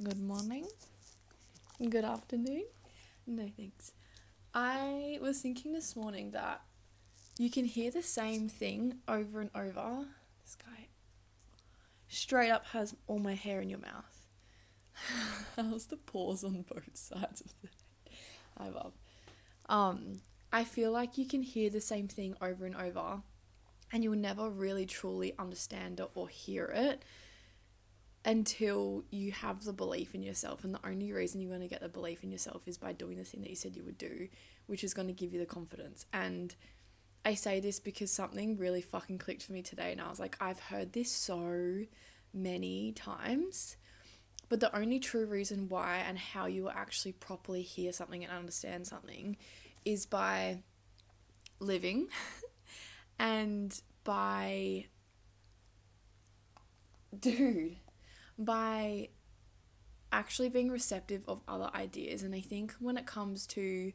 Good morning. Good afternoon. No thanks. I was thinking this morning that you can hear the same thing over and over. This guy straight up has all my hair in your mouth. How's the pause on both sides of the head? I love. I feel like you can hear the same thing over and over, and you'll never really truly understand it or hear it until you have the belief in yourself. And the only reason you're going to get the belief in yourself is by doing the thing that you said you would do, which is going to give you the confidence. And I say this because something really fucking clicked for me today, and I was like, I've heard this so many times, but the only true reason why and how you will actually properly hear something and understand something is by living and by by actually being receptive of other ideas. And I think when it comes to,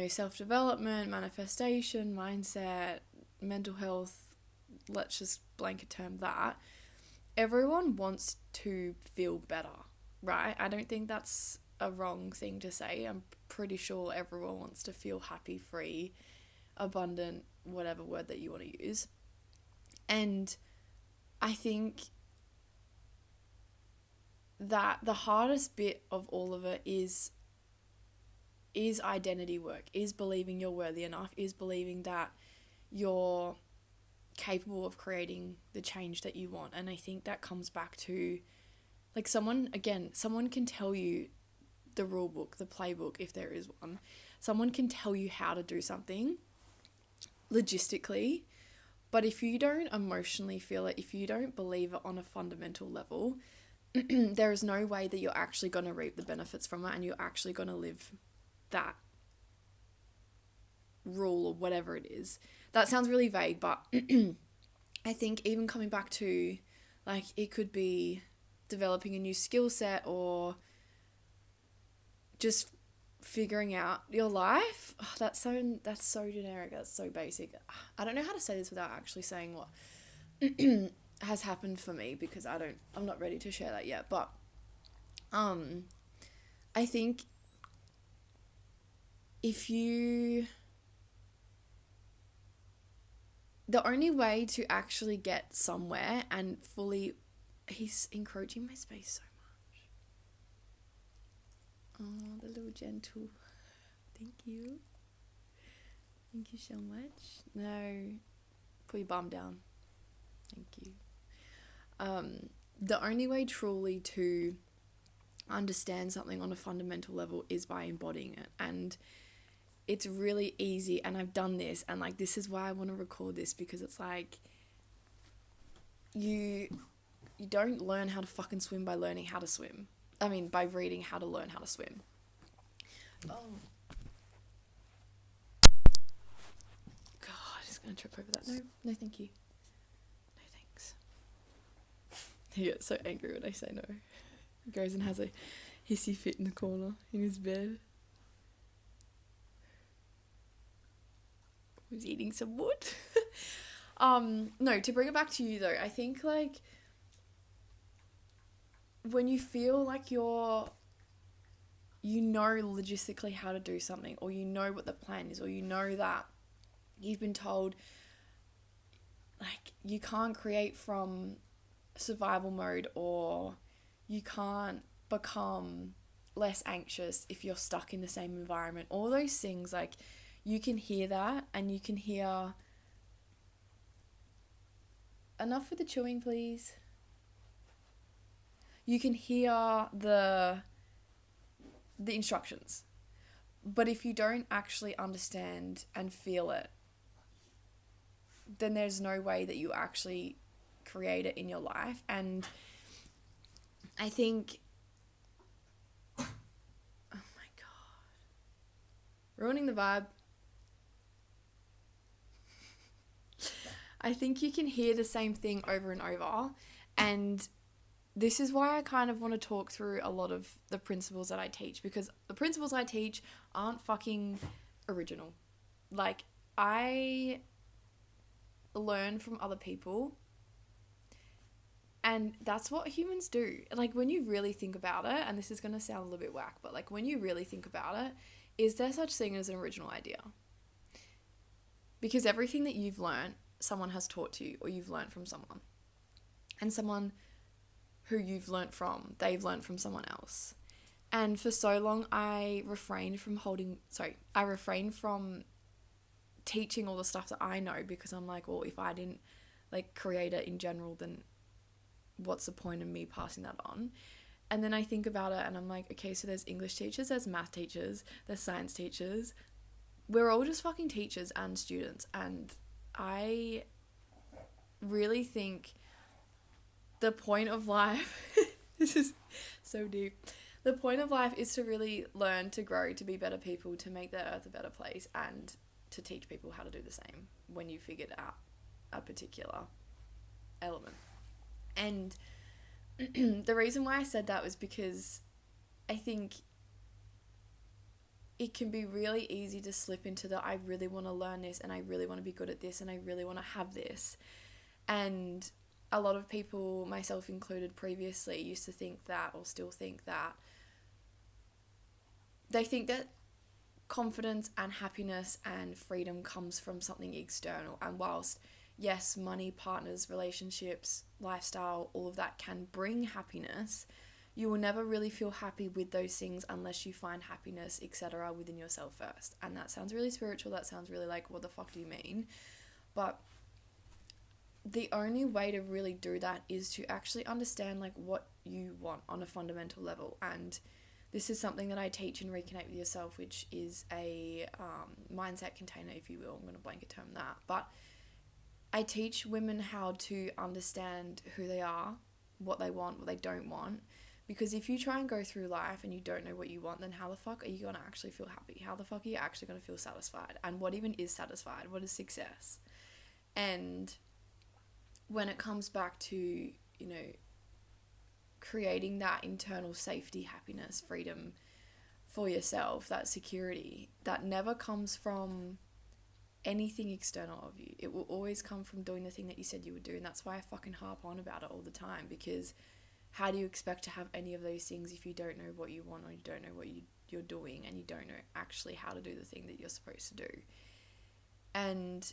self-development, manifestation, mindset, mental health, let's just blanket term that, everyone wants to feel better, right? I don't think that's a wrong thing to say. I'm pretty sure everyone wants to feel happy, free, abundant, whatever word that you want to use. And I think that the hardest bit of all of it is identity work, is believing you're worthy enough, is believing that you're capable of creating the change that you want. And I think that comes back to, like, someone can tell you the rule book, the playbook, if there is one. Someone can tell you how to do something logistically, but if you don't emotionally feel it, if you don't believe it on a fundamental level, there is no way that you're actually going to reap the benefits from it, and you're actually going to live that rule or whatever it is. That sounds really vague, but I think even coming back to, like, it could be developing a new skill set or just figuring out your life. Oh, that's so generic. That's so basic. I don't know how to say this without actually saying what has happened for me, because I'm not ready to share that yet. But I think the only way to actually get somewhere and fully, he's encroaching my space so much. Oh, the little gentle. Thank you so much. No, put your bum down. Thank you. The only way truly to understand something on a fundamental level is by embodying it. And it's really easy, and I've done this, and like, this is why I want to record this, because it's like, you don't learn how to fucking swim by learning how to swim. I mean, by reading how to learn how to swim. Oh. God, just gonna trip over that. No, thank you. No thanks. He gets so angry when I say no. He goes and has a hissy fit in the corner in his bed. Who's eating some wood? No, to bring it back to you though, I think, like, when you feel like you know logistically how to do something, or you know what the plan is, or you know that you've been told, like, you can't create from survival mode, or you can't become less anxious if you're stuck in the same environment, all those things, like, you can hear that, and you can hear, enough with the chewing, please. You can hear the instructions, but if you don't actually understand and feel it, then there's no way that you actually create it in your life. And I think, oh my God, ruining the vibe. I think you can hear the same thing over and over, and this is why I kind of want to talk through a lot of the principles that I teach, because the principles I teach aren't fucking original. Like, I learn from other people, And that's what humans do. Like, when you really think about it, and this is going to sound a little bit whack, but like when you really think about it, is there such thing as an original idea? Because everything that you've learned, someone has taught to you, or you've learned from someone. And someone who you've learned from, they've learned from someone else. And for so long, I refrained from teaching all the stuff that I know, because I'm like, well, if I didn't like create it in general, then what's the point of me passing that on? And then I think about it and I'm like, okay, so there's English teachers, there's math teachers, there's science teachers. We're all just fucking teachers and students. And I really think the point of life, this is so deep. The point of life is to really learn, to grow, to be better people, to make the earth a better place, and to teach people how to do the same when you figured out a particular element. And the reason why I said that was because I think it can be really easy to slip into the I really want to learn this, and I really want to be good at this, and I really want to have this. And a lot of people, myself included previously, used to think that, or still think that, they think that confidence and happiness and freedom comes from something external. And whilst, yes, money, partners, relationships, lifestyle, all of that can bring happiness, you will never really feel happy with those things unless you find happiness, etc., within yourself first. And that sounds really spiritual. That sounds really like, what the fuck do you mean? But the only way to really do that is to actually understand like what you want on a fundamental level. And this is something that I teach in Reconnect with Yourself, which is a mindset container, if you will. I'm going to blanket term that. But I teach women how to understand who they are, what they want, what they don't want. Because if you try and go through life and you don't know what you want, then how the fuck are you going to actually feel happy? How the fuck are you actually going to feel satisfied? And what even is satisfied? What is success? And when it comes back to, you know, creating that internal safety, happiness, freedom for yourself, that security, that never comes from anything external of you. It will always come from doing the thing that you said you would do. And that's why I fucking harp on about it all the time, because how do you expect to have any of those things if you don't know what you want, or you don't know what you're doing, and you don't know actually how to do the thing that you're supposed to do? And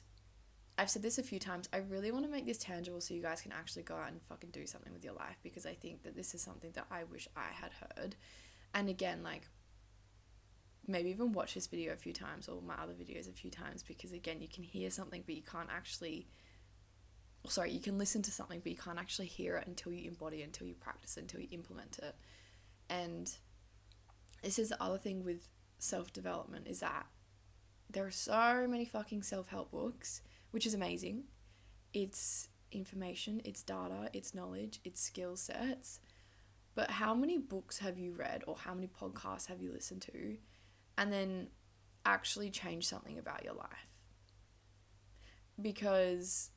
I've said this a few times, I really want to make this tangible so you guys can actually go out and fucking do something with your life, because I think that this is something that I wish I had heard. And again, like, maybe even watch this video a few times, or my other videos a few times, because again, you can hear something but you can't actually, you can listen to something but you can't actually hear it until you embody it, until you practice it, until you implement it. And this is the other thing with self-development, is that there are so many fucking self-help books, which is amazing. It's information, it's data, it's knowledge, it's skill sets. But how many books have you read, or how many podcasts have you listened to, and then actually change something about your life? Because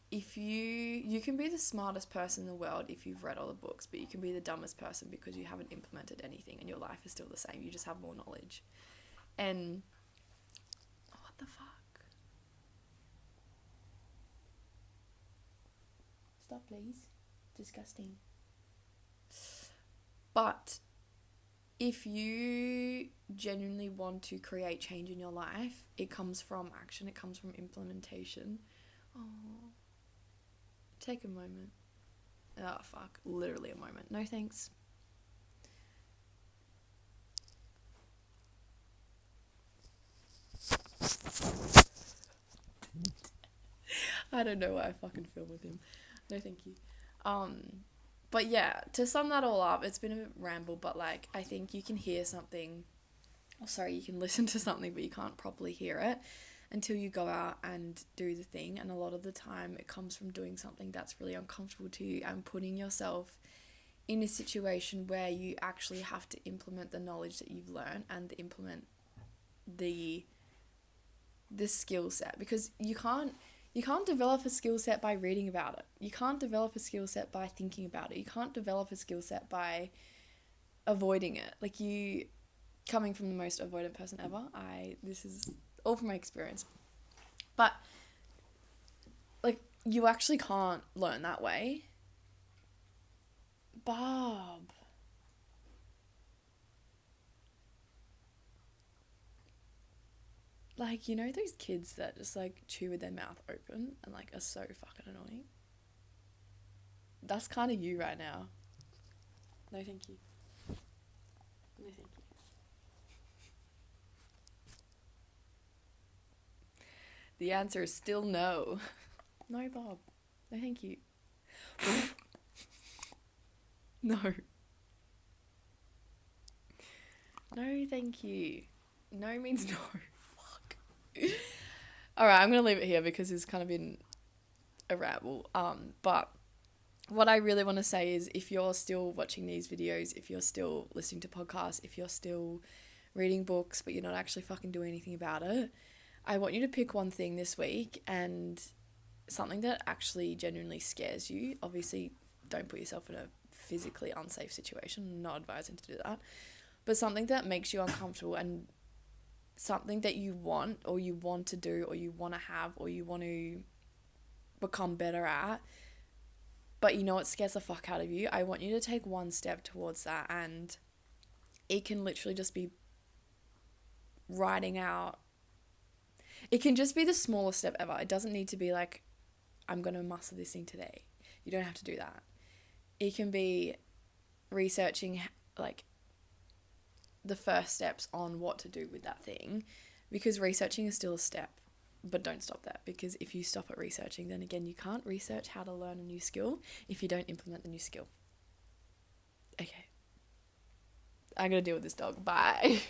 if you can be the smartest person in the world if you've read all the books, but you can be the dumbest person because you haven't implemented anything and your life is still the same. You just have more knowledge. And what the fuck? Stop, please. Disgusting. But if you genuinely want to create change in your life, it comes from action, it comes from implementation. Oh, take a moment. Oh, fuck. Literally a moment. No thanks. I don't know why I fucking film with him. No thank you. But yeah, to sum that all up, it's been a ramble, but like, I think you can hear something, you can listen to something, but you can't properly hear it until you go out and do the thing. And a lot of the time it comes from doing something that's really uncomfortable to you and putting yourself in a situation where you actually have to implement the knowledge that you've learned and implement the skill set, because you can't develop a skill set by reading about it. You can't develop a skill set by thinking about it. You can't develop a skill set by avoiding it. Like, you, coming from the most avoidant person ever, this is all from my experience. But like, you actually can't learn that way. Barb. Like, you know those kids that just, like, chew with their mouth open and, like, are so fucking annoying? That's kind of you right now. No, thank you. No, thank you. The answer is still no. No, Bob. No, thank you. No. No, thank you. No means no. Fuck. Alright, I'm going to leave it here because it's kind of been a rabble. But what I really want to say is if you're still watching these videos, if you're still listening to podcasts, if you're still reading books, but you're not actually fucking doing anything about it, I want you to pick one thing this week and something that actually genuinely scares you. Obviously, don't put yourself in a physically unsafe situation. I'm not advising to do that. But something that makes you uncomfortable and something that you want or you want to do or you want to have or you want to become better at, but you know it scares the fuck out of you. I want you to take one step towards that, and it can literally just be writing out. It can just be the smallest step ever. It doesn't need to be like, I'm going to master this thing today. You don't have to do that. It can be researching like the first steps on what to do with that thing, because researching is still a step, but don't stop there, because if you stop at researching, then again, you can't research how to learn a new skill if you don't implement the new skill. Okay. I'm going to deal with this dog. Bye.